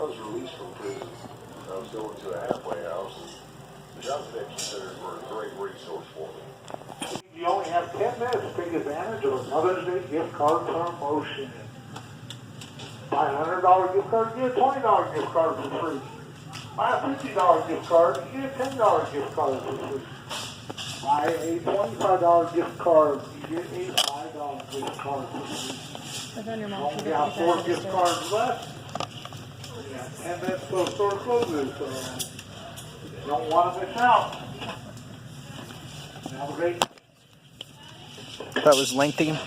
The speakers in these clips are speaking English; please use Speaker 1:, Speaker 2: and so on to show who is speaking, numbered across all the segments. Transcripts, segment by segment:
Speaker 1: was released from prison, I was going to a halfway house, and the jobs they considered were a great resource for me.
Speaker 2: You only have 10 minutes to take advantage of a Mother's Day gift card promotion. Buy a $100 gift card, you get a $20 gift card for free. Buy a $50 gift card, you get a $10 gift card for free. Buy a $25 gift card, you get a $5 gift card for free. You only got 4 gift cards left. You got 10 minutes till the store closes, so you don't want to miss out. Have a great day.
Speaker 3: That was lengthy.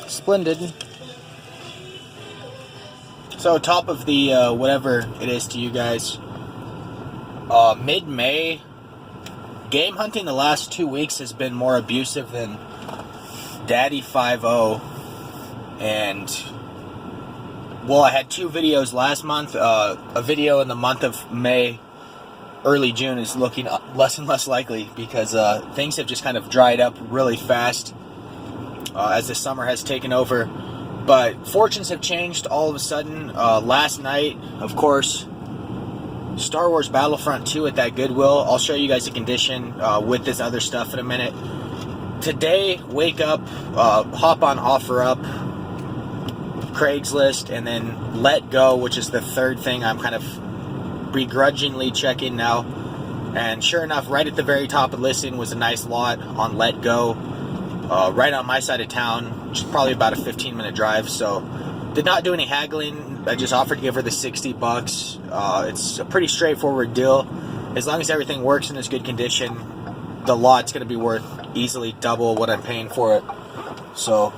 Speaker 3: Splendid. So top of the whatever it is to you guys, mid-May, game hunting the last 2 weeks has been more abusive than Daddy 5-0. And well, I had 2 videos last month. A video in the month of May, early June is looking less and less likely because things have just kind of dried up really fast as the summer has taken over. But fortunes have changed all of a sudden. Last night, of course, Star Wars Battlefront 2 at that Goodwill. I'll show you guys the condition with this other stuff in a minute. Today, wake up, hop on OfferUp, Craigslist, and then Let Go, which is the third thing I'm kind of begrudgingly checking now. And sure enough, right at the very top of the listing was a nice lot on Let Go, right on my side of town, which is probably about a 15-minute drive. So did not do any haggling. I just offered to give her the $60. It's a pretty straightforward deal. As long as everything works and is good condition, the lot's going to be worth easily double what I'm paying for it. So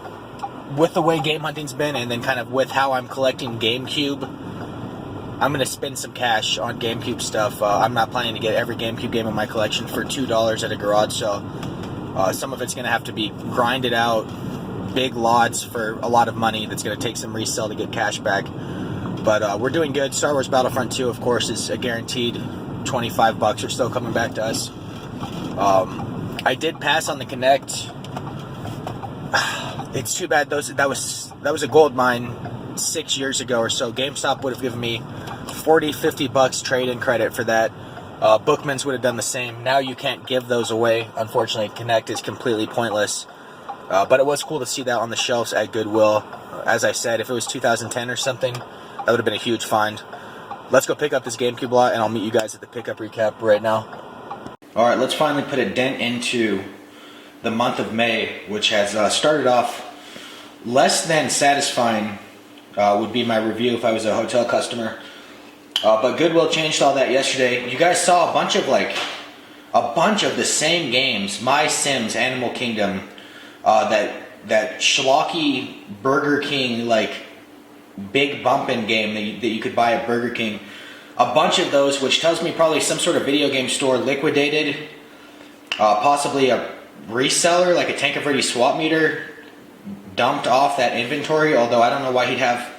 Speaker 3: with the way game hunting's been, and then kind of with how I'm collecting GameCube, I'm going to spend some cash on GameCube stuff. I'm not planning to get every GameCube game in my collection for $2 at a garage sale. Some of it's going to have to be grinded out, big lots for a lot of money that's going to take some resale to get cash back. But we're doing good. Star Wars Battlefront 2, of course, is a guaranteed $25 or so coming back to us. I did pass on the Connect. It's too bad that was a gold mine 6 years ago or so. GameStop would have given me $40-50 trade-in credit for that. Bookman's would have done the same. Now you can't give those away. Unfortunately, Connect is completely pointless. But it was cool to see that on the shelves at Goodwill. As I said, if it was 2010 or something, that would have been a huge find. Let's go pick up this GameCube lot, and I'll meet you guys at the pickup recap right now. Alright, let's finally put a dent into the month of May, which has started off less than satisfying, would be my review if I was a hotel customer. But Goodwill changed all that yesterday. You guys saw a bunch of the same games, My Sims, Animal Kingdom, that schlocky Burger King big bumpin' game that you could buy at Burger King. A bunch of those, which tells me probably some sort of video game store liquidated, possibly a reseller, like a Tank of Verde swap meter, dumped off that inventory, although I don't know why he'd have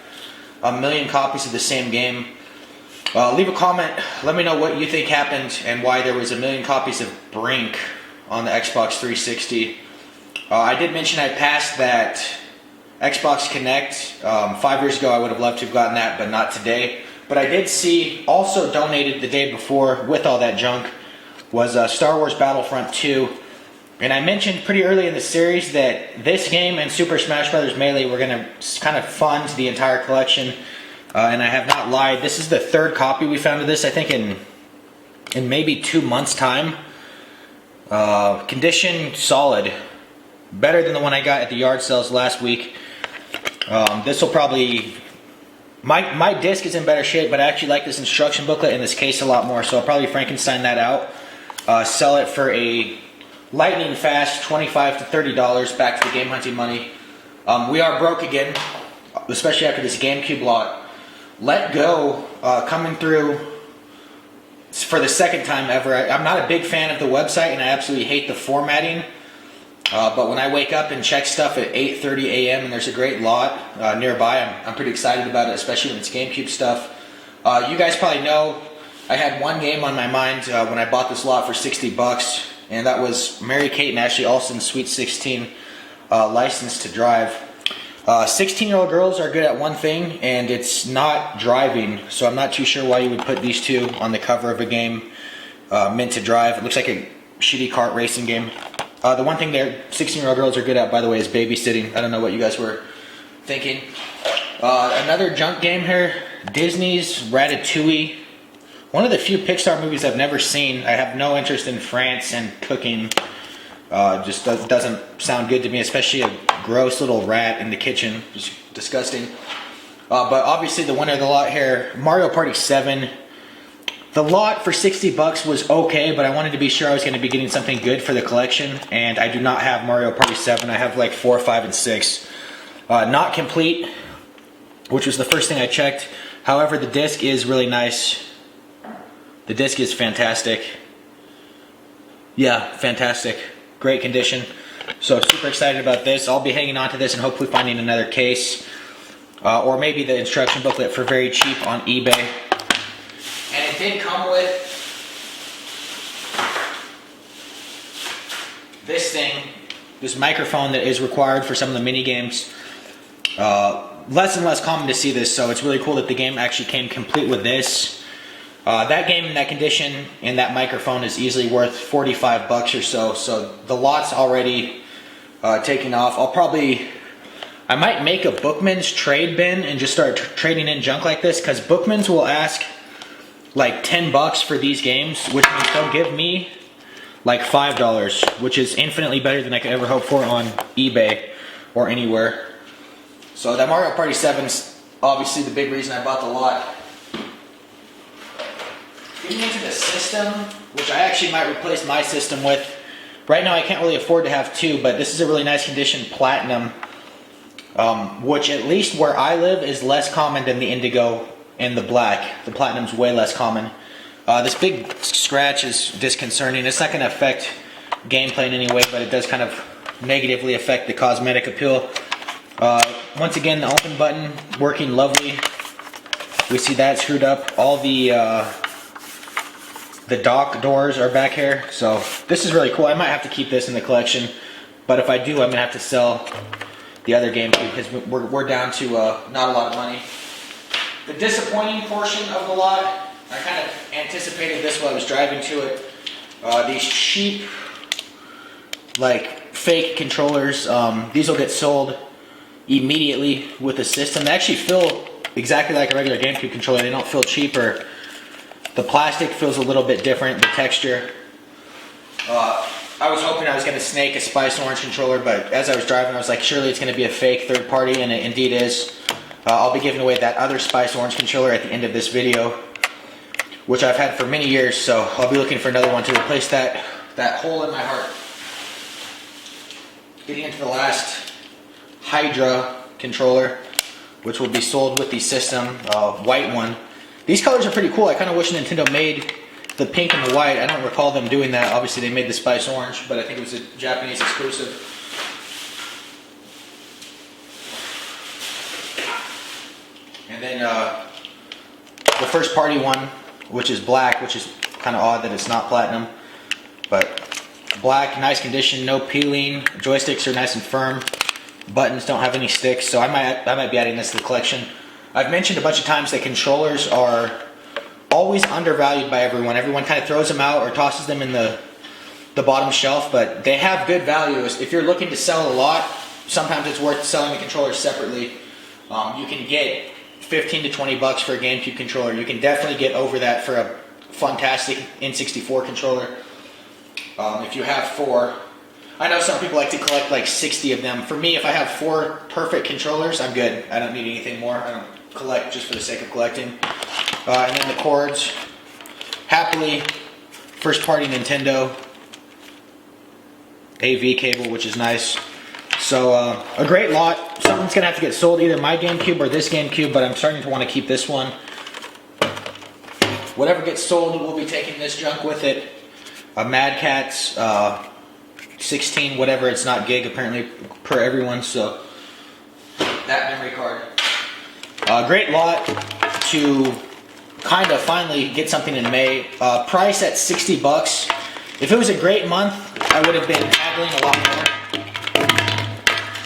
Speaker 3: a million copies of the same game. Leave a comment, let me know what you think happened and why there was a million copies of Brink on the Xbox 360. I did mention I passed that Xbox Connect. 5 years ago I would have loved to have gotten that, but not today. But I did see, also donated the day before with all that junk, was Star Wars Battlefront 2. And I mentioned pretty early in the series that this game and Super Smash Bros. Melee were going to kind of fund the entire collection. And I have not lied. This is the third copy we found of this, I think in maybe 2 months' time. Condition, solid. Better than the one I got at the yard sales last week. This will probably... My disc is in better shape, but I actually like this instruction booklet and this case a lot more, so I'll probably Frankenstein that out. Sell it for a lightning fast $25 to $30 back to the game hunting money. We are broke again, especially after this GameCube lot. Let Go coming through for the second time ever. I'm not a big fan of the website and I absolutely hate the formatting. But when I wake up and check stuff at 8:30 a.m. and there's a great lot nearby, I'm pretty excited about it, especially when it's GameCube stuff. You guys probably know I had one game on my mind when I bought this lot for $60, and that was Mary-Kate and Ashley Olsen's Sweet 16 License to Drive. 16-year-old girls are good at one thing, and it's not driving, so I'm not too sure why you would put these two on the cover of a game meant to drive. It looks like a shitty kart racing game. The one thing that 16-year-old girls are good at, by the way, is babysitting. I don't know what you guys were thinking. Another junk game here, Disney's Ratatouille. One of the few Pixar movies I've never seen. I have no interest in France and cooking. Just doesn't sound good to me, especially a gross little rat in the kitchen. Just disgusting. But obviously the winner of the lot here, Mario Party 7. The lot for $60 was okay, but I wanted to be sure I was going to be getting something good for the collection, and I do not have Mario Party 7. I have like 4, 5, and 6. Not complete, which was the first thing I checked. However, the disc is really nice. The disc is fantastic. Yeah, fantastic. Great condition. So super excited about this. I'll be hanging on to this and hopefully finding another case. Or maybe the instruction booklet for very cheap on eBay. And it did come with this thing, this microphone that is required for some of the mini games. Less and less common to see this, so it's really cool that the game actually came complete with this. That game in that condition and that microphone is easily worth $45 or so. So the lot's already taking off. I might make a Bookman's trade bin and just start trading in junk like this, because Bookman's will ask like $10 for these games, which means they'll give me like $5, which is infinitely better than I could ever hope for on eBay or anywhere. So that Mario Party 7's obviously the big reason I bought the lot. Getting into the system, which I actually might replace my system with. Right now I can't really afford to have two, but this is a really nice condition Platinum, which at least where I live is less common than the Indigo and the Black. The Platinum's way less common. This big scratch is disconcerting. It's not going to affect gameplay in any way, but it does kind of negatively affect the cosmetic appeal. Once again, the open button working lovely. We see that screwed up. All the dock doors are back here, so this is really cool. I might have to keep this in the collection, but if I do, I'm gonna have to sell the other GameCube because we're down to not a lot of money. The disappointing portion of the lot, I kind of anticipated this while I was driving to it. These cheap, like fake controllers. These will get sold immediately with the system. They actually feel exactly like a regular GameCube controller. They don't feel cheaper. The plastic feels a little bit different, the texture. I was hoping I was going to snake a Spice Orange controller, but as I was driving I was like, surely it's going to be a fake third party, and it indeed is. I'll be giving away that other Spice Orange controller at the end of this video, which I've had for many years, so I'll be looking for another one to replace that hole in my heart. Getting into the last Hydra controller, which will be sold with the system, white one. These colors are pretty cool. I kind of wish Nintendo made the pink and the white. I don't recall them doing that. Obviously they made the Spice Orange, but I think it was a Japanese exclusive. And then the first party one, which is black, which is kind of odd that it's not platinum, but black, nice condition, no peeling. Joysticks are nice and firm. Buttons don't have any sticks, so I might be adding this to the collection. I've mentioned a bunch of times that controllers are always undervalued by everyone. Everyone kind of throws them out or tosses them in the bottom shelf, but they have good value. If you're looking to sell a lot, sometimes it's worth selling the controllers separately. You can get 15 to 20 bucks for a GameCube controller. You can definitely get over that for a fantastic N64 controller. If you have 4. I know some people like to collect like 60 of them. For me, if I have 4 perfect controllers, I'm good. I don't need anything more. I don't collect just for the sake of collecting. And then the cords. Happily, first party Nintendo AV cable, which is nice. So a great lot. Something's gonna have to get sold, either my GameCube or this GameCube, but I'm starting to want to keep this one. Whatever gets sold, we'll be taking this junk with it. A Mad Catz 16, whatever, it's not gig apparently per everyone, so that memory card. Great lot to kind of finally get something in May. Price at $60. If it was a great month, I would have been haggling a lot more.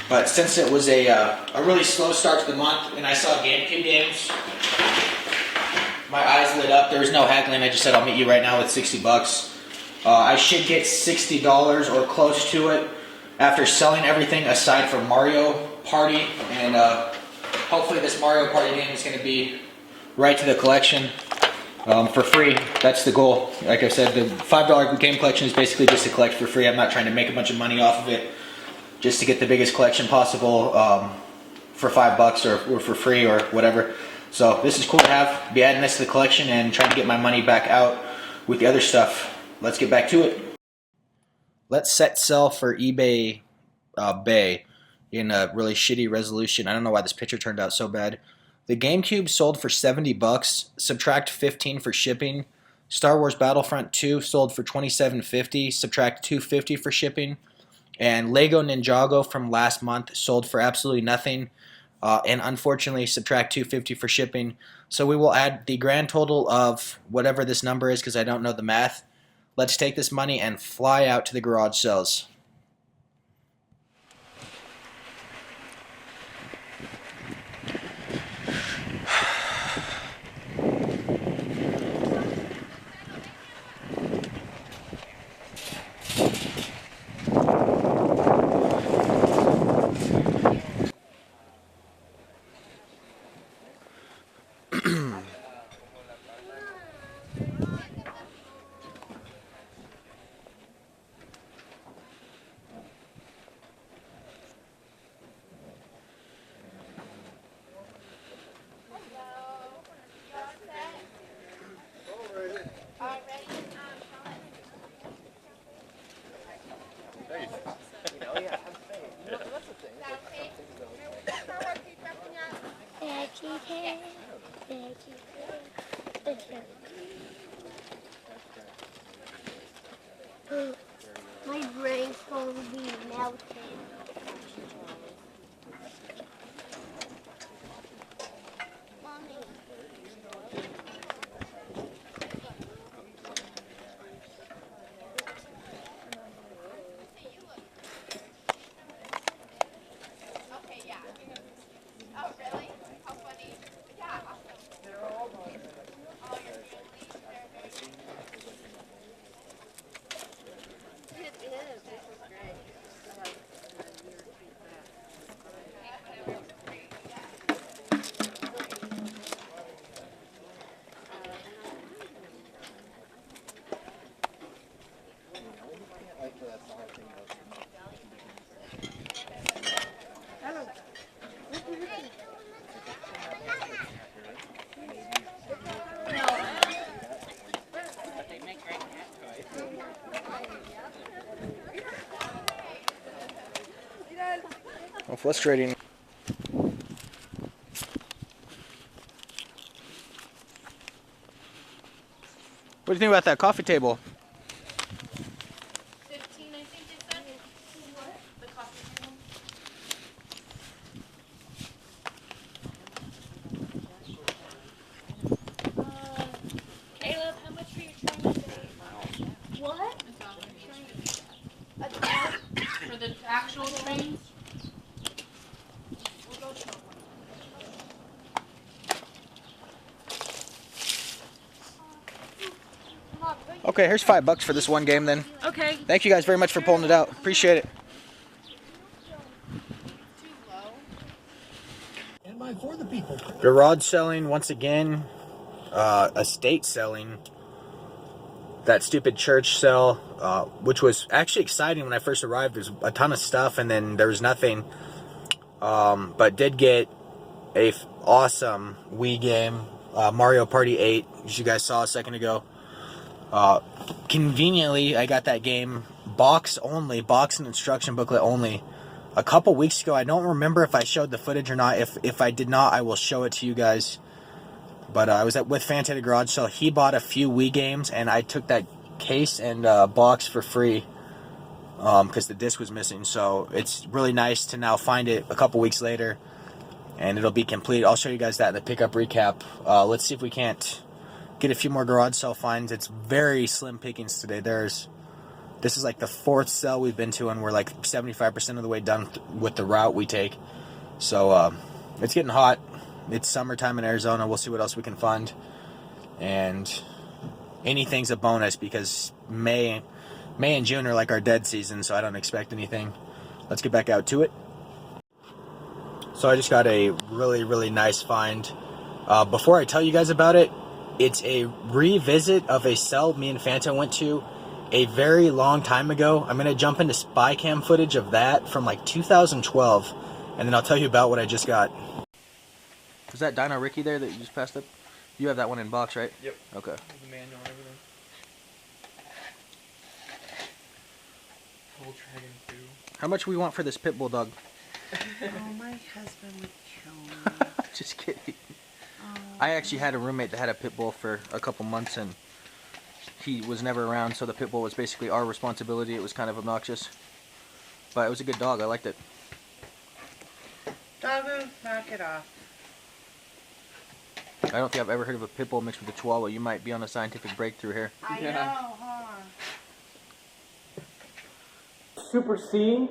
Speaker 3: But since it was a really slow start to the month, and I saw GameCube games, my eyes lit up. There was no haggling. I just said I'll meet you right now with $60. I should get $60 or close to it after selling everything aside from Mario Party, and hopefully this Mario Party game is going to be right to the collection for free. That's the goal. Like I said, the $5 game collection is basically just to collect for free. I'm not trying to make a bunch of money off of it, just to get the biggest collection possible for $5 or for free or whatever. So this is cool to have. Be adding this to the collection and trying to get my money back out with the other stuff. Let's get back to it. Let's set sell for eBay Bay in a really shitty resolution. I don't know why this picture turned out so bad. The GameCube sold for $70. Subtract 15 for shipping. Star Wars Battlefront 2 sold for $27.50. Subtract $2.50 for shipping. And Lego Ninjago from last month sold for absolutely nothing. And unfortunately, subtract $2.50 for shipping. So we will add the grand total of whatever this number is because I don't know the math. Let's take this money and fly out to the garage sales.
Speaker 4: My brain's going to be melting. Mommy.
Speaker 5: Okay, yeah. Oh, really? How funny. Yeah. All your family there. It is. This is great.
Speaker 3: How frustrating. What do you think about that coffee table?
Speaker 5: 15, I think it said. The coffee table. Caleb, how much were you trying to pay?
Speaker 4: What?
Speaker 5: For the actual trains?
Speaker 3: Okay, here's $5 for this one game then.
Speaker 5: Okay.
Speaker 3: Thank you guys very much for pulling it out. Appreciate it.
Speaker 5: Too low.
Speaker 6: And by for the people.
Speaker 3: Garage selling once again. Estate selling. That stupid church sale, which was actually exciting when I first arrived. There's a ton of stuff and then there was nothing. But did get a awesome Wii game, Mario Party 8, as you guys saw a second ago. Conveniently, I got that game box only, box and instruction booklet only, a couple weeks ago. I don't remember if I showed the footage or not. If I did not, I will show it to you guys. But I was with Fanta at a garage sale. He bought a few Wii games, and I took that case and box for free because the disc was missing. So it's really nice to now find it a couple weeks later, and it'll be complete. I'll show you guys that in the pickup recap. Let's see if we can't get a few more garage sale finds. It's very slim pickings today. This is like the 4th sale we've been to, and we're like 75% of the way done with the route we take. So it's getting hot. It's summertime in Arizona. We'll see what else we can find. And anything's a bonus because May and June are like our dead season, so I don't expect anything. Let's get back out to it. So I just got a really, really nice find. Before I tell you guys about it, it's a revisit of a cell me and Fanta went to a very long time ago. I'm going to jump into spy cam footage of that from like 2012, and then I'll tell you about what I just got. Was that Dino Ricky there that you just passed up? You have that one in box, right?
Speaker 7: Yep.
Speaker 3: Okay.
Speaker 7: The manual and everything. Volkswagen too.
Speaker 3: How much we want for this pit bull dog?
Speaker 8: Oh, my husband would kill me.
Speaker 3: Just kidding.
Speaker 8: Oh.
Speaker 3: I actually had a roommate that had a pit bull for a couple months, and he was never around, so the pit bull was basically our responsibility. It was kind of obnoxious, but it was a good dog. I liked it.
Speaker 8: Doggo, knock it off.
Speaker 3: I don't think I've ever heard of a pit bull mixed with a chihuahua. You might be on a scientific breakthrough here.
Speaker 8: I know, huh?
Speaker 7: Super C.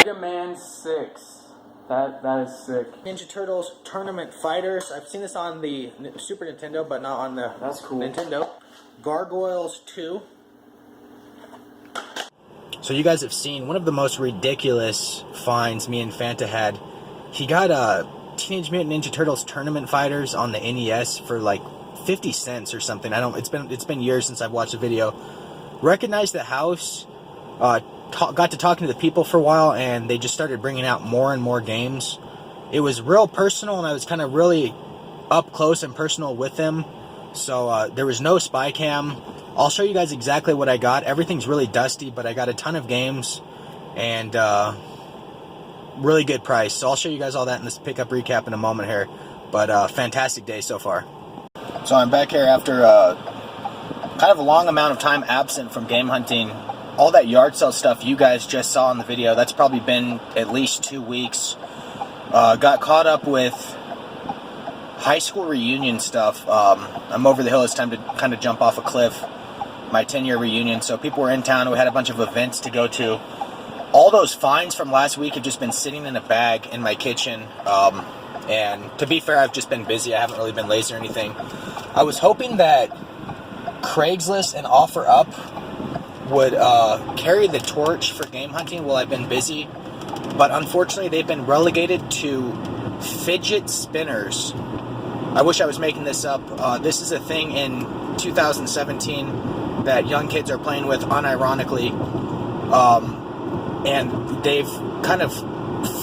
Speaker 7: Mega Man 6. That is sick.
Speaker 3: Ninja Turtles Tournament Fighters. I've seen this on the Super Nintendo, but not on the
Speaker 7: That's cool.
Speaker 3: Nintendo. Gargoyles 2. So you guys have seen one of the most ridiculous finds me and Fanta had. He got Teenage Mutant Ninja Turtles Tournament Fighters on the NES for like 50 cents or something. It's been years since I've watched the video. Recognized the house. Got to talking to the people for a while, and they just started bringing out more and more games. It was real personal, and I was kind of really up close and personal with them. So there was no spy cam. I'll show you guys exactly what I got. Everything's really dusty, but I got a ton of games and really good price. So I'll show you guys all that in this pickup recap in a moment here. But fantastic day so far. So I'm back here after kind of a long amount of time absent from game hunting. All that yard sale stuff you guys just saw in the video, that's probably been at least 2 weeks. Got caught up with high school reunion stuff. I'm over the hill. It's time to kind of jump off a cliff. My 10-year reunion. So people were in town. We had a bunch of events to go to. All those finds from last week have just been sitting in a bag in my kitchen. And to be fair, I've just been busy. I haven't really been lazy or anything. I was hoping that Craigslist and OfferUp would carry the torch for game hunting while I've been busy, but unfortunately they've been relegated to fidget spinners. I wish I was making this up. This is a thing in 2017 that young kids are playing with unironically, and they've kind of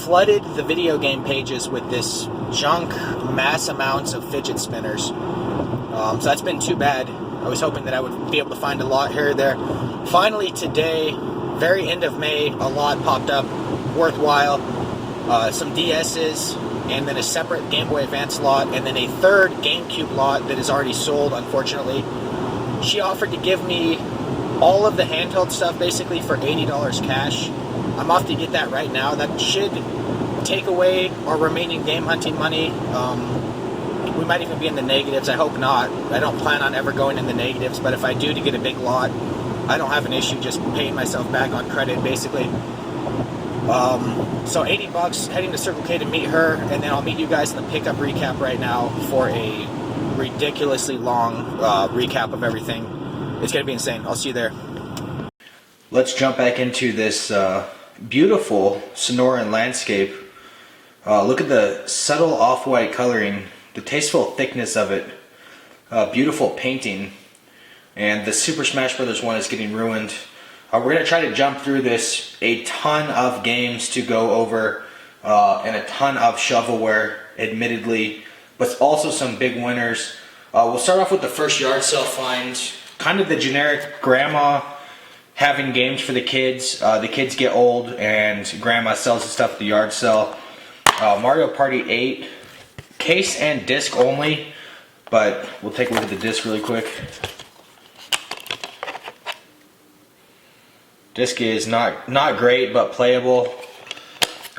Speaker 3: flooded the video game pages with this junk, mass amounts of fidget spinners. So that's been too bad. I was hoping that I would be able to find a lot here or there. Finally today, very end of May, a lot popped up, worthwhile. Some DS's, and then a separate Game Boy Advance lot, and then a third GameCube lot that is already sold, unfortunately. She offered to give me all of the handheld stuff basically for $80 cash. I'm off to get that right now. That should take away our remaining game hunting money. We might even be in the negatives. I hope not. I don't plan on ever going in the negatives, but if I do to get a big lot, I don't have an issue just paying myself back on credit, basically. So $80, heading to Circle K to meet her, and then I'll meet you guys in the pickup recap right now for a ridiculously long recap of everything. It's going to be insane. I'll see you there. Let's jump back into this beautiful Sonoran landscape. Look at the subtle off-white coloring, the tasteful thickness of it, beautiful painting, and the Super Smash Bros. One is getting ruined. We're going to try to jump through this, a ton of games to go over, and a ton of shovelware, admittedly, but also some big winners. We'll start off with the first yard sale find, kind of the generic grandma having games for the kids. The kids get old and grandma sells the stuff at the yard sale. Mario Party 8, case and disc only, but we'll take a look at the disc really quick. Disc is not great, but playable.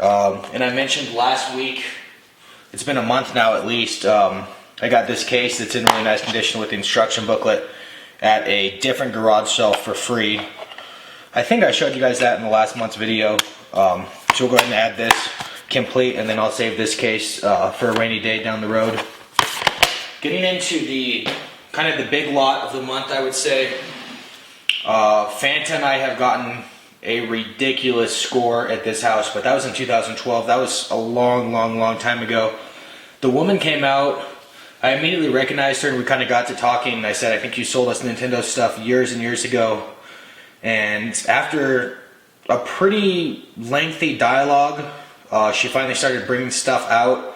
Speaker 3: And I mentioned last week It's been a month now at least. I got this case that's in really nice condition with the instruction booklet at a different garage sale for free. I think I showed you guys that in the last month's video. So we'll go ahead and add this complete, and then I'll save this case for a rainy day down the road. Getting into the kind of the big lot of the month, I would say. Fanta and I have gotten a ridiculous score at this house, but that was in 2012. That was a long time ago. The woman came out. I immediately recognized her, and we kind of got to talking, and I said, I think you sold us Nintendo stuff years and years ago. And after a pretty lengthy dialogue, she finally started bringing stuff out.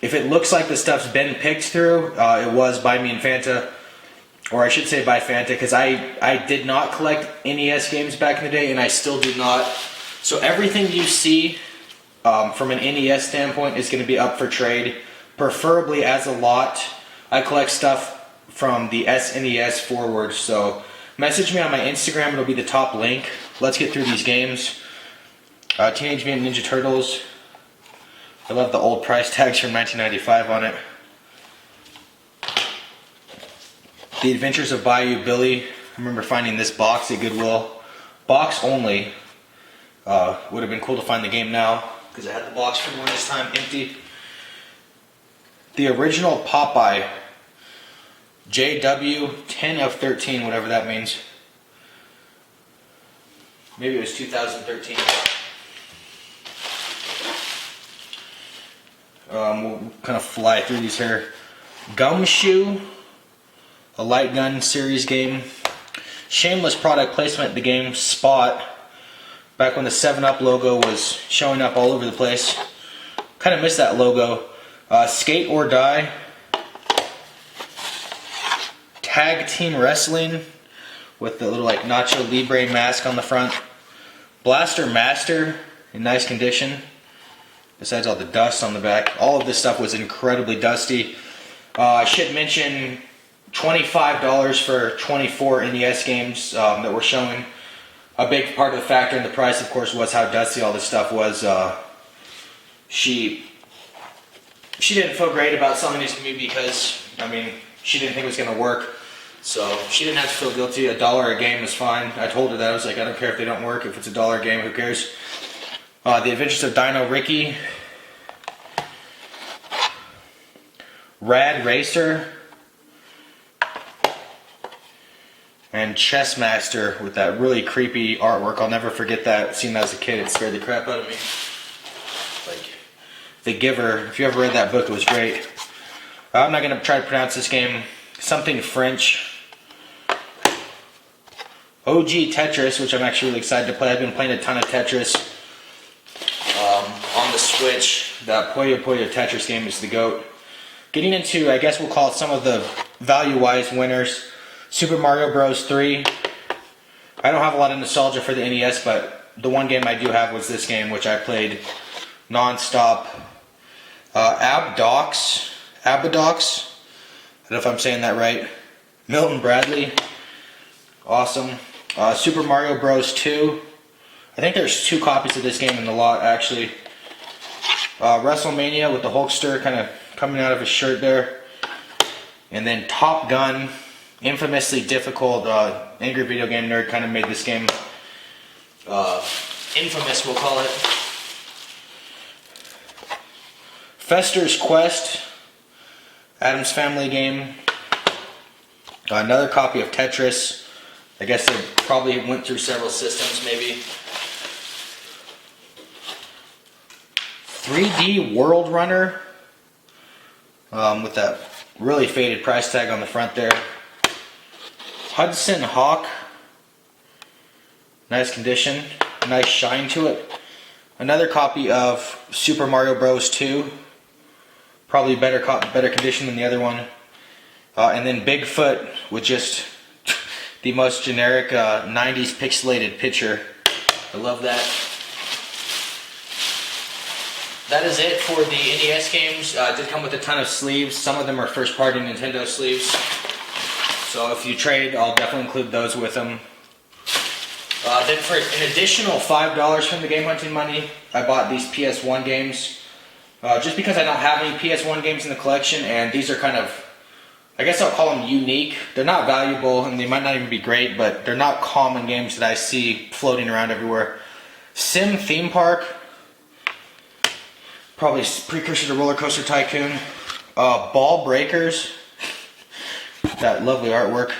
Speaker 3: If it looks like the stuff's been picked through, it was by me and Fanta. Or I should say by Fanta, because I did not collect NES games back in the day, and I still do not. So everything you see from an NES standpoint is going to be up for trade, preferably as a lot. I collect stuff from the SNES forward, so message me on my Instagram, it'll be the top link. Let's get through these games. Teenage Mutant Ninja Turtles. I love the old price tags from 1995 on it. The Adventures of Bayou Billy. I remember finding this box at Goodwill. Box only. Would have been cool to find the game now, because I had the box from this time empty. The original Popeye. JW 10 of 13, whatever that means. Maybe it was 2013. We'll kind of fly through these here. Gumshoe. A light gun series game. Shameless product placement, the game Spot. Back when the 7-Up logo was showing up all over the place. Kind of missed that logo. Skate or Die. Tag Team Wrestling with the little like Nacho Libre mask on the front. Blaster Master in nice condition. Besides all the dust on the back. All of this stuff was incredibly dusty. I should mention $25 for 24 NES games that were showing. A big part of the factor in the price, of course, was how dusty all this stuff was. She didn't feel great about selling these to me because, I mean, she didn't think it was going to work. So she didn't have to feel guilty. $1 a game is fine. I told her that. I was like, I don't care if they don't work. If it's $1 a game, who cares? The Adventures of Dino Ricky. Rad Racer. And Chess Master with that really creepy artwork. I'll never forget that. Seeing that as a kid, it scared the crap out of me. Like, The Giver. If you ever read that book, it was great. I'm not going to try to pronounce this game. Something French. OG Tetris, which I'm actually really excited to play. I've been playing a ton of Tetris on the Switch. That Puyo Puyo Tetris game is the GOAT. Getting into, I guess we'll call it some of the value-wise winners. Super Mario Bros. 3. I don't have a lot of nostalgia for the NES, but the one game I do have was this game, which I played non-stop. Abadox. I don't know if I'm saying that right. Milton Bradley. Awesome. Super Mario Bros. 2. I think there's 2 copies of this game in the lot, actually. WrestleMania with the Hulkster kind of coming out of his shirt there. And then Top Gun. Infamously difficult. Angry Video Game Nerd kind of made this game infamous, we'll call it. Fester's Quest. Adam's Family game. Another copy of Tetris. I guess they probably went through several systems, maybe. 3D World Runner. With that really faded price tag on the front there. Hudson Hawk. Nice condition. Nice shine to it. Another copy of Super Mario Bros. 2. Probably better condition than the other one. And then Bigfoot with just the most generic 90s pixelated picture. I love that. That is it for the NES games. It did come with a ton of sleeves. Some of them are first party Nintendo sleeves. So if you trade, I'll definitely include those with them. Then for an additional $5 from the Game Hunting money, I bought these PS1 games. just because I don't have any PS1 games in the collection, and these are kind of, I guess I'll call them unique. They're not valuable, and they might not even be great, but they're not common games that I see floating around everywhere. Sim Theme Park, probably precursor to Roller Coaster Tycoon. Ball Breakers, that lovely artwork.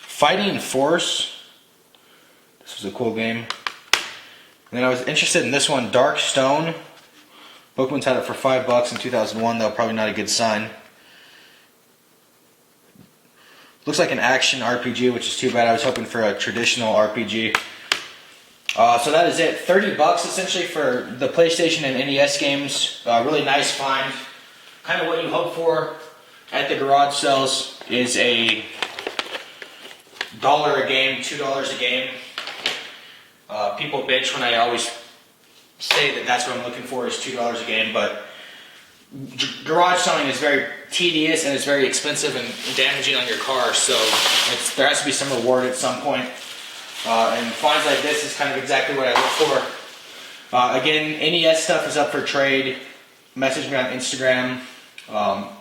Speaker 3: Fighting Force, this was a cool game. And then I was interested in this one, Dark Stone. Bookman's had it for $5 in 2001, though probably not a good sign. Looks like an action RPG, which is too bad. I was hoping for a traditional RPG. So that is it. $30 essentially for the PlayStation and NES games. Really nice find. Kind of what you hope for at the garage sales is a $1 a game, $2 a game. People bitch when I always say that that's what I'm looking for is $2 a game, but garage selling is very tedious and it's very expensive and damaging on your car, so there has to be some reward at some point. And finds like this is kind of exactly what I look for. Again, NES stuff is up for trade. Message me on Instagram.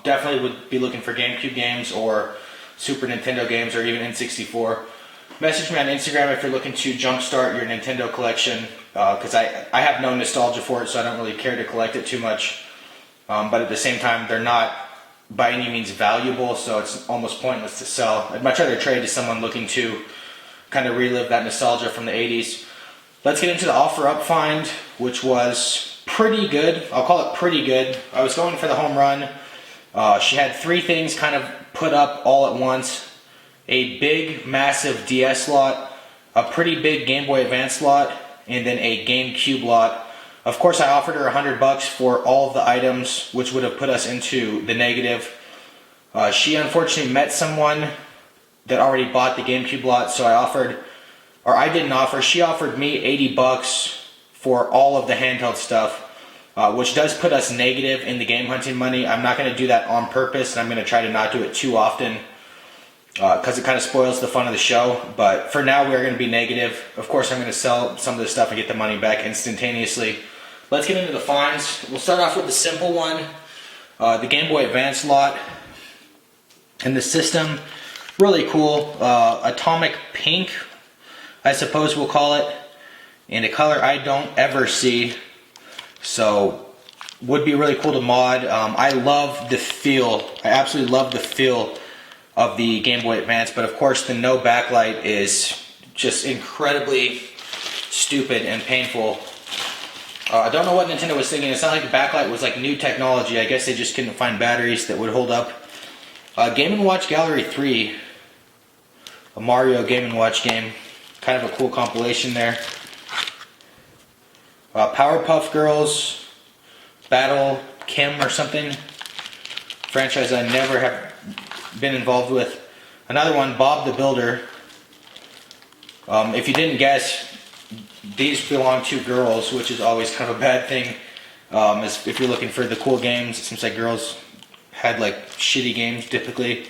Speaker 3: Definitely would be looking for GameCube games or Super Nintendo games or even N64. Message me on Instagram if you're looking to jumpstart your Nintendo collection, because I have no nostalgia for it, so I don't really care to collect it too much. But at the same time, they're not by any means valuable, so it's almost pointless to sell. I'd much rather trade to someone looking to kind of relive that nostalgia from the 80s. Let's get into the offer up find, which was pretty good. I'll call it pretty good. I was going for the home run. She had 3 things kind of put up all at once. A big, massive DS lot, a pretty big Game Boy Advance lot, and then a GameCube lot. Of course, I offered her $100 for all of the items, which would have put us into the negative. She unfortunately met someone that already bought the GameCube lot, so I didn't offer. She offered me $80 for all of the handheld stuff, which does put us negative in the game hunting money. I'm not going to do that on purpose, and I'm going to try to not do it too often, because it kind of spoils the fun of the show. But for now, we are going to be negative. Of course, I'm going to sell some of this stuff and get the money back instantaneously. Let's get into the finds. We'll start off with the simple one, the Game Boy Advance lot. And the system, really cool. Atomic pink, I suppose we'll call it. And a color I don't ever see. So, would be really cool to mod. I love the feel. I absolutely love the feel of the Game Boy Advance, but of course the no backlight is just incredibly stupid and painful. I don't know what Nintendo was thinking. It's not like the backlight was like new technology. I guess they just couldn't find batteries that would hold up. Game & Watch Gallery 3, a Mario Game & Watch game. Kind of a cool compilation there. Powerpuff Girls, Battle Kim or something. Franchise I never have been involved with. Another one, Bob the Builder. If you didn't guess, these belong to girls, which is always kind of a bad thing. If you're looking for the cool games, it seems like girls had like shitty games typically.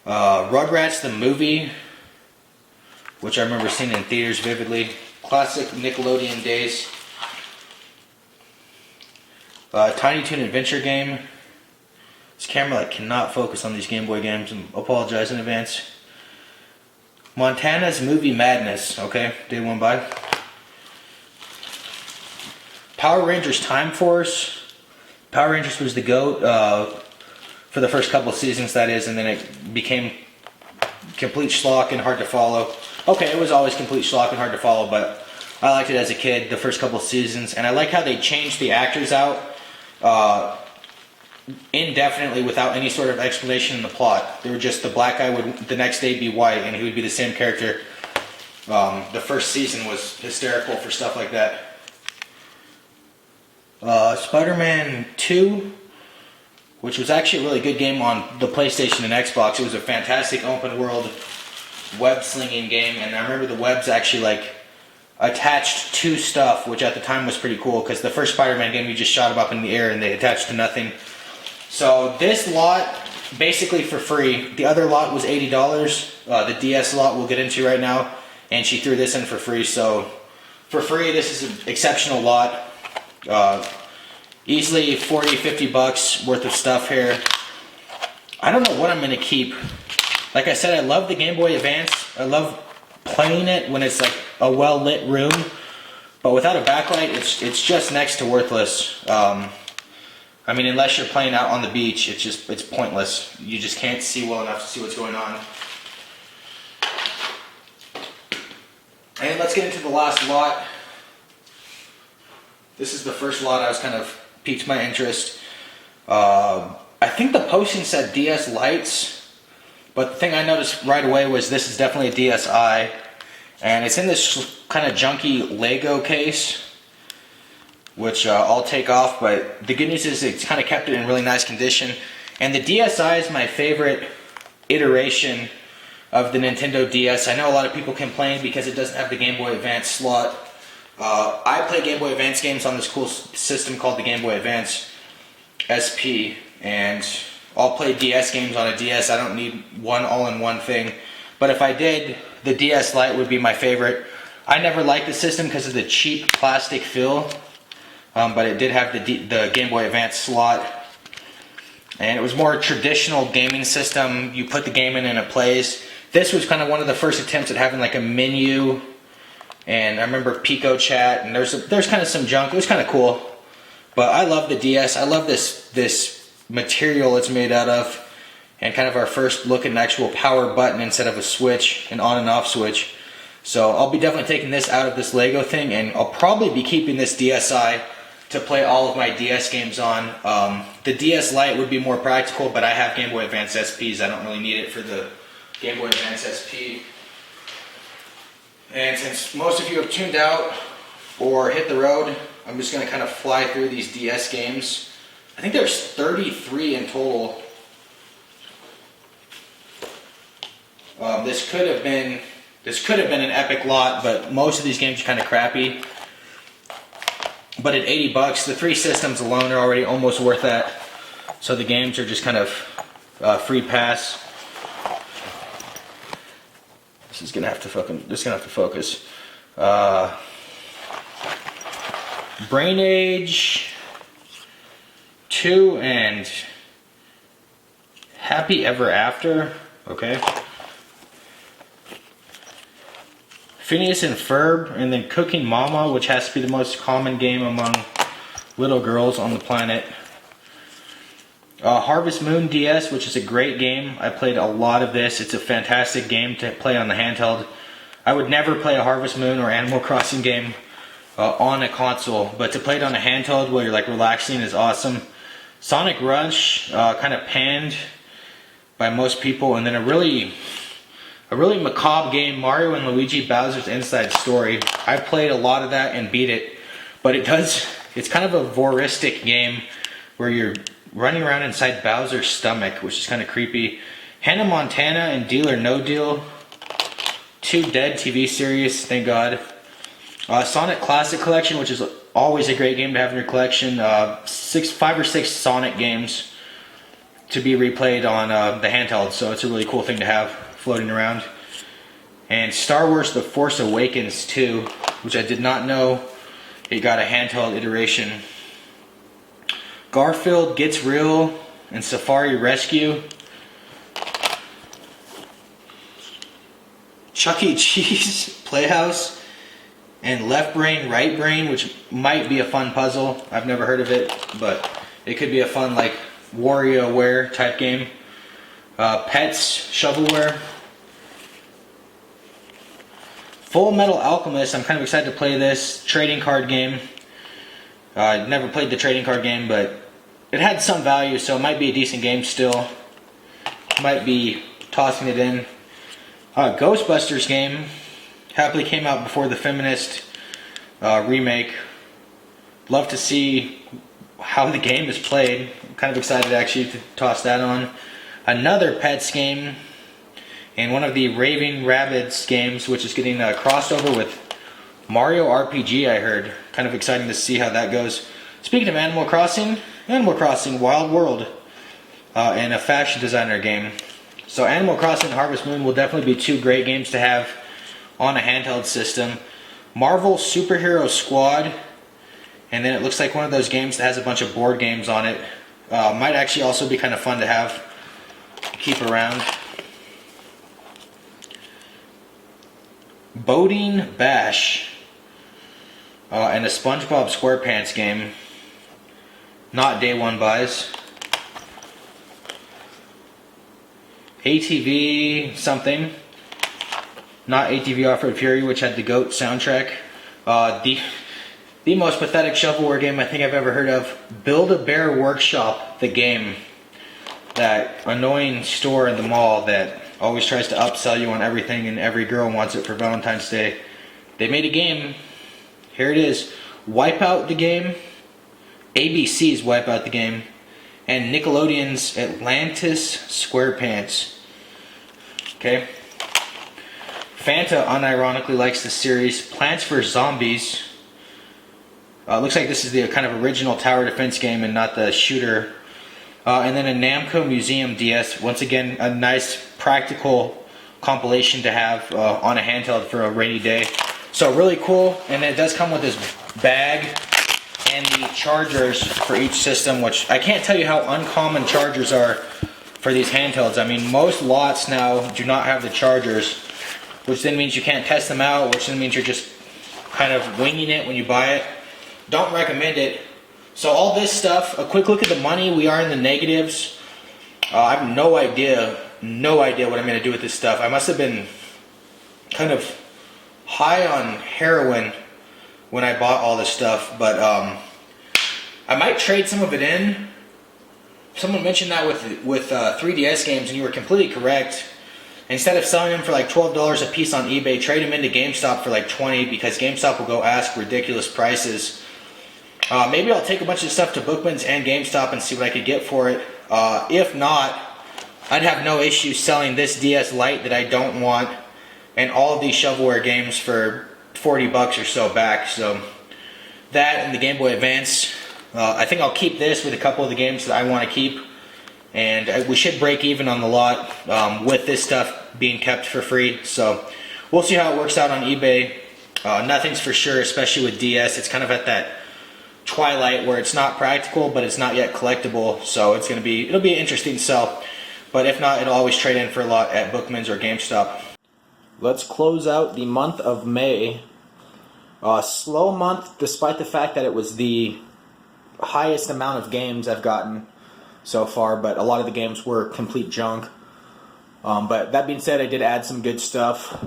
Speaker 3: Rugrats the movie, which I remember seeing in theaters vividly. Classic Nickelodeon days. Tiny Toon Adventure game. This camera cannot focus on these Game Boy games, and apologize in advance. Montana's Movie Madness, okay, day one by. Power Rangers Time Force. Power Rangers was the GOAT for the first couple of seasons, that is, and then it became complete schlock and hard to follow. Okay, it was always complete schlock and hard to follow, but I liked it as a kid, the first couple of seasons, and I like how they changed the actors out indefinitely without any sort of explanation in the plot. They were just, the black guy would the next day be white and he would be the same character. The first season was hysterical for stuff like that. Spider-Man 2, which was actually a really good game on the PlayStation and Xbox. It was a fantastic open world web slinging game, and I remember the webs actually attached to stuff, which at the time was pretty cool, because the first Spider-Man game you just shot them up in the air and they attached to nothing. So this lot, basically for free. The other lot was $80. The DS lot we'll get into right now, and she threw this in for free, so for free. This is an exceptional lot. Easily 40, 50 bucks worth of stuff here. I don't know what I'm gonna keep. Like I said, I love the Game Boy Advance. I love playing it when it's like a well-lit room. But without a backlight, it's just next to worthless. I mean, unless you're playing out on the beach, it's pointless. You just can't see well enough to see what's going on. And let's get into the last lot. This is the first lot I was kind of piqued my interest. I think the posting said DS Lights, but the thing I noticed right away was this is definitely a DSi, and it's in this kind of junky Lego case, which I'll take off, but the good news is it's kind of kept it in really nice condition. And the DSi is my favorite iteration of the Nintendo DS. I know a lot of people complain because it doesn't have the Game Boy Advance slot. I play Game Boy Advance games on this cool system called the Game Boy Advance SP, and I'll play DS games on a DS. I don't need one all-in-one thing. But if I did, the DS Lite would be my favorite. I never liked the system because of the cheap plastic feel, but it did have the Game Boy Advance slot. And it was more a traditional gaming system. You put the game in and it plays. This was kind of one of the first attempts at having like a menu. And I remember Pico Chat, and there's kind of some junk. It was kind of cool. But I love the DS. I love this material it's made out of. And kind of our first look at an actual power button instead of a switch, an on and off switch. So I'll be definitely taking this out of this Lego thing, and I'll probably be keeping this DSi to play all of my DS games on. The DS Lite would be more practical, but I have Game Boy Advance SPs. I don't really need it for the Game Boy Advance SP. And since most of you have tuned out or hit the road, I'm just going to kind of fly through these DS games. I think there's 33 in total. This could have been an epic lot, but most of these games are kind of crappy. But at 80 bucks, the 3 systems alone are already almost worth that. So the games are just kind of free pass. This is gonna have to focus. Brain Age 2 and Happy Ever After. Okay. Phineas and Ferb, and then Cooking Mama, which has to be the most common game among little girls on the planet. Harvest Moon DS, which is a great game. I played a lot of this. It's a fantastic game to play on the handheld. I would never play a Harvest Moon or Animal Crossing game on a console, but to play it on a handheld while you're like relaxing is awesome. Sonic Rush, kind of panned by most people, and then a really macabre game, Mario and Luigi Bowser's Inside Story. I played a lot of that and beat it, but it's kind of a voyeuristic game where you're running around inside Bowser's stomach, which is kind of creepy. Hannah Montana and Deal or No Deal, 2 dead TV series, thank God. Sonic Classic Collection, which is always a great game to have in your collection. 5 or 6 Sonic games to be replayed on the handheld, so it's a really cool thing to have floating around. And Star Wars The Force Awakens 2, which I did not know it got a handheld iteration. Garfield Gets Real and Safari Rescue. Chuck E. Cheese Playhouse and Left Brain Right Brain, which might be a fun puzzle. I've never heard of it, but it could be a fun like WarioWare type game. Pets Shovelware. Full Metal Alchemist, I'm kind of excited to play this trading card game. I never played the trading card game, but it had some value, so it might be a decent game still. Might be tossing it in. Ghostbusters game happily came out before the Feminist remake. Love to see how the game is played. I'm kind of excited actually to toss that on. Another Pets game, and one of the Raving Rabbids games, which is getting a crossover with Mario RPG, I heard. Kind of exciting to see how that goes. Speaking of Animal Crossing Wild World, and a fashion designer game. So Animal Crossing and Harvest Moon will definitely be 2 great games to have on a handheld system. Marvel Superhero Squad, and then it looks like one of those games that has a bunch of board games on it. Might actually also be kind of fun to have, keep around. Boating Bash, and a SpongeBob SquarePants game. Not day one buys. ATV something. Not ATV Off-Road Fury, which had the GOAT soundtrack. The most pathetic shovelware game I think I've ever heard of. Build-A-Bear Workshop, the game. That annoying store in the mall that always tries to upsell you on everything and every girl wants it for Valentine's Day. They made a game. Here it is. Wipeout the game. ABC's Wipeout the game. And Nickelodeon's Atlantis SquarePants. Okay. Fanta unironically likes the series. Plants vs. Zombies. Looks like this is the kind of original tower defense game and not the shooter. And then a Namco Museum DS. Once again, a nice practical compilation to have on a handheld for a rainy day. So really cool. And it does come with this bag and the chargers for each system, which I can't tell you how uncommon chargers are for these handhelds. I mean, most lots now do not have the chargers, which then means you can't test them out, which then means you're just kind of winging it when you buy it. Don't recommend it. So all this stuff, a quick look at the money. We are in the negatives. I have no idea what I'm going to do with this stuff. I must have been kind of high on heroin when I bought all this stuff, but I might trade some of it in. Someone mentioned that with 3DS games, and you were completely correct. Instead of selling them for like $12 a piece on eBay, trade them into GameStop for like $20, because GameStop will go ask ridiculous prices. Maybe I'll take a bunch of stuff to Bookman's and GameStop and see what I could get for it. If not, I'd have no issue selling this DS Lite that I don't want and all of these shovelware games for $40 or so back. So that and the Game Boy Advance. I think I'll keep this with a couple of the games that I want to keep. And we should break even on the lot with this stuff being kept for free. So we'll see how it works out on eBay. Nothing's for sure, especially with DS. It's kind of at that twilight where it's not practical, but it's not yet collectible. So it'll be an interesting sell. But if not, it'll always trade in for a lot at Bookman's or GameStop. Let's close out the month of May. Slow month, despite the fact that it was the highest amount of games I've gotten so far, but a lot of the games were complete junk. But that being said, I did add some good stuff.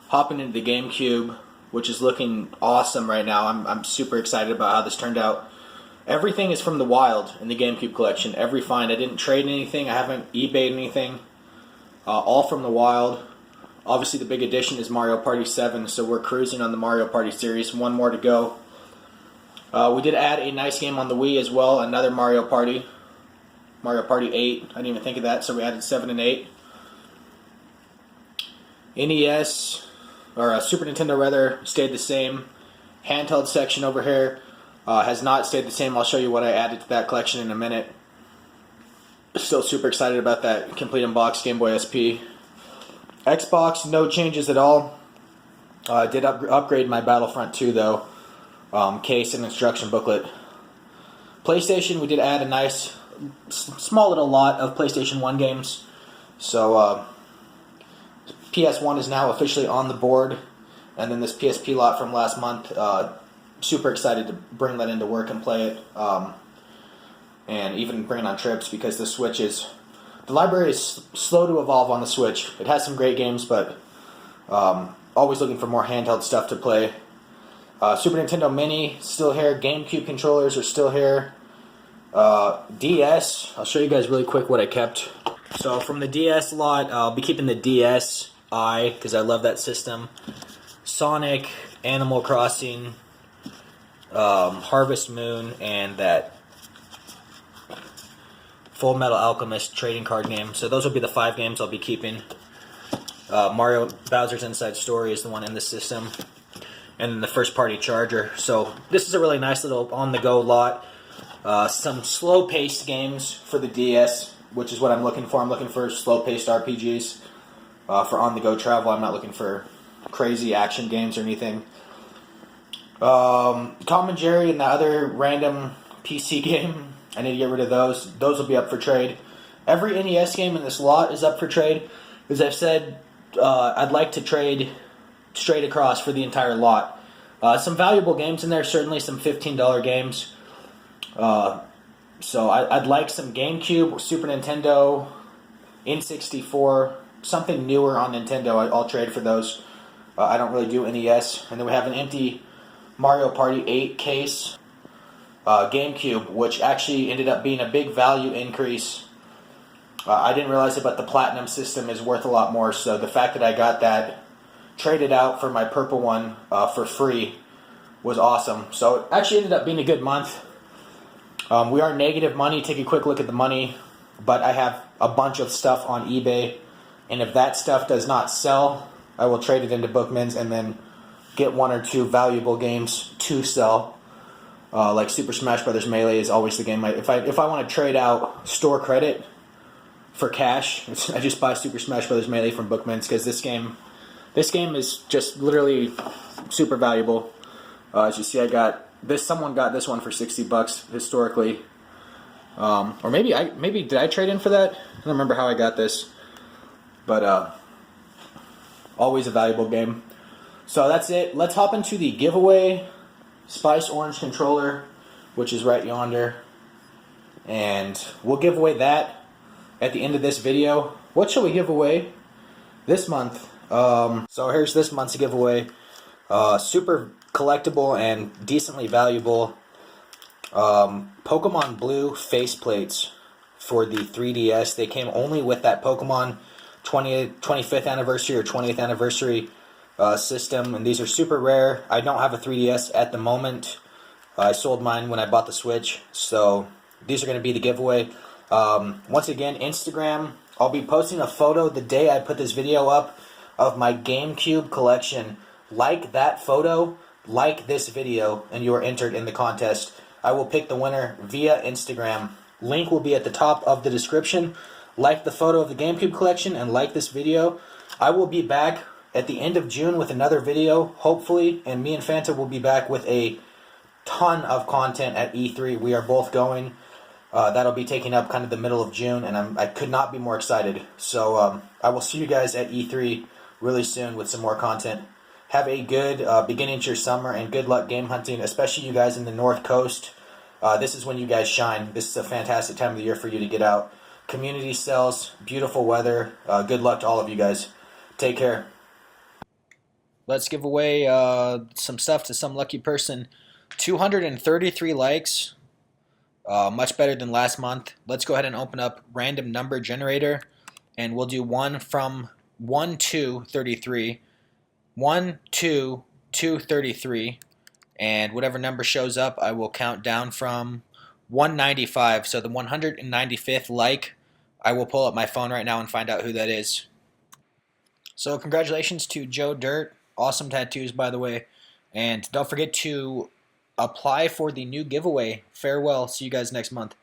Speaker 3: Hopping into the GameCube, which is looking awesome right now. I'm super excited about how this turned out. Everything is from the wild in the GameCube collection. Every find. I didn't trade anything. I haven't eBayed anything. All from the wild. Obviously, the big addition is Mario Party 7, so we're cruising on the Mario Party series. One more to go. We did add a nice game on the Wii as well, another Mario Party. Mario Party 8. I didn't even think of that, so we added 7 and 8. NES, or Super Nintendo rather, stayed the same. Handheld section over here has not stayed the same. I'll show you what I added to that collection in a minute. Still super excited about that complete unboxed Game Boy SP. Xbox, no changes at all. Did upgrade my Battlefront 2 though. Case and instruction booklet. PlayStation, we did add a nice, small little lot of PlayStation 1 games. So PS1 is now officially on the board. And then this PSP lot from last month, super excited to bring that into work and play it. And even bring it on trips, because the Switch is... The library is slow to evolve on the Switch. It has some great games, but always looking for more handheld stuff to play. Super Nintendo Mini, still here. GameCube controllers are still here. DS, I'll show you guys really quick what I kept. So from the DS lot, I'll be keeping the DSi, because I love that system. Sonic, Animal Crossing, Harvest Moon, and that Full Metal Alchemist trading card game. So those will be the 5 games I'll be keeping. Mario Bowser's Inside Story is the one in the system. And then the first party charger. So this is a really nice little on-the-go lot. Some slow-paced games for the DS, which is what I'm looking for. I'm looking for slow-paced RPGs for on-the-go travel. I'm not looking for crazy action games or anything. Tom and Jerry and the other random PC game, I need to get rid of those. Those will be up for trade. Every NES game in this lot is up for trade. As I've said, I'd like to trade straight across for the entire lot. Some valuable games in there, certainly some $15 games. So I'd like some GameCube, Super Nintendo, N64, something newer on Nintendo. I'll trade for those. I don't really do NES. And then we have an empty Mario Party 8 case, GameCube, which actually ended up being a big value increase. I didn't realize it, but the Platinum system is worth a lot more. So the fact that I got that traded out for my purple one for free was awesome. So it actually ended up being a good month. We are negative money. Take a quick look at the money. But I have a bunch of stuff on eBay. And if that stuff does not sell, I will trade it into Bookman's and then get one or two valuable games to sell. Like Super Smash Bros. Melee is always the game. If I want to trade out store credit for cash, I just buy Super Smash Bros. Melee from Bookman's because this game is just literally super valuable. As you see, I got this. Someone got this one for $60 historically, or maybe did I trade in for that? I don't remember how I got this, but always a valuable game. So that's it. Let's hop into the giveaway. Spice Orange controller, which is right yonder, and we'll give away that at the end of this video. What shall we give away this month? So here's this month's giveaway. Super collectible and decently valuable Pokemon Blue faceplates for the 3DS. They came only with that Pokemon 25th anniversary or 20th anniversary system, and these are super rare. I don't have a 3DS at the moment. I sold mine when I bought the Switch, so these are going to be the giveaway. Once again, Instagram, I'll be posting a photo the day I put this video up of my GameCube collection. Like that photo, like this video, and you are entered in the contest. I will pick the winner via Instagram. Link will be at the top of the description. Like the photo of the GameCube collection and like this video. I will be back at the end of June with another video, hopefully, and me and Fanta will be back with a ton of content at E3. We are both going. That'll be taking up kind of the middle of June, and I could not be more excited. So I will see you guys at E3 really soon with some more content. Have a good beginning to your summer, and good luck game hunting, especially you guys in the North Coast. This is when you guys shine. This is a fantastic time of the year for you to get out. Community sales, beautiful weather. Good luck to all of you guys. Take care. Let's give away some stuff to some lucky person. 233 likes. Much better than last month. Let's go ahead and open up random number generator, and we'll do one from 1 to 33. 1, 2, 233, and whatever number shows up, I will count down from 195. So the 195th like, I will pull up my phone right now and find out who that is. So congratulations to Joe Dirt. Awesome tattoos, by the way. And don't forget to apply for the new giveaway. Farewell. See you guys next month.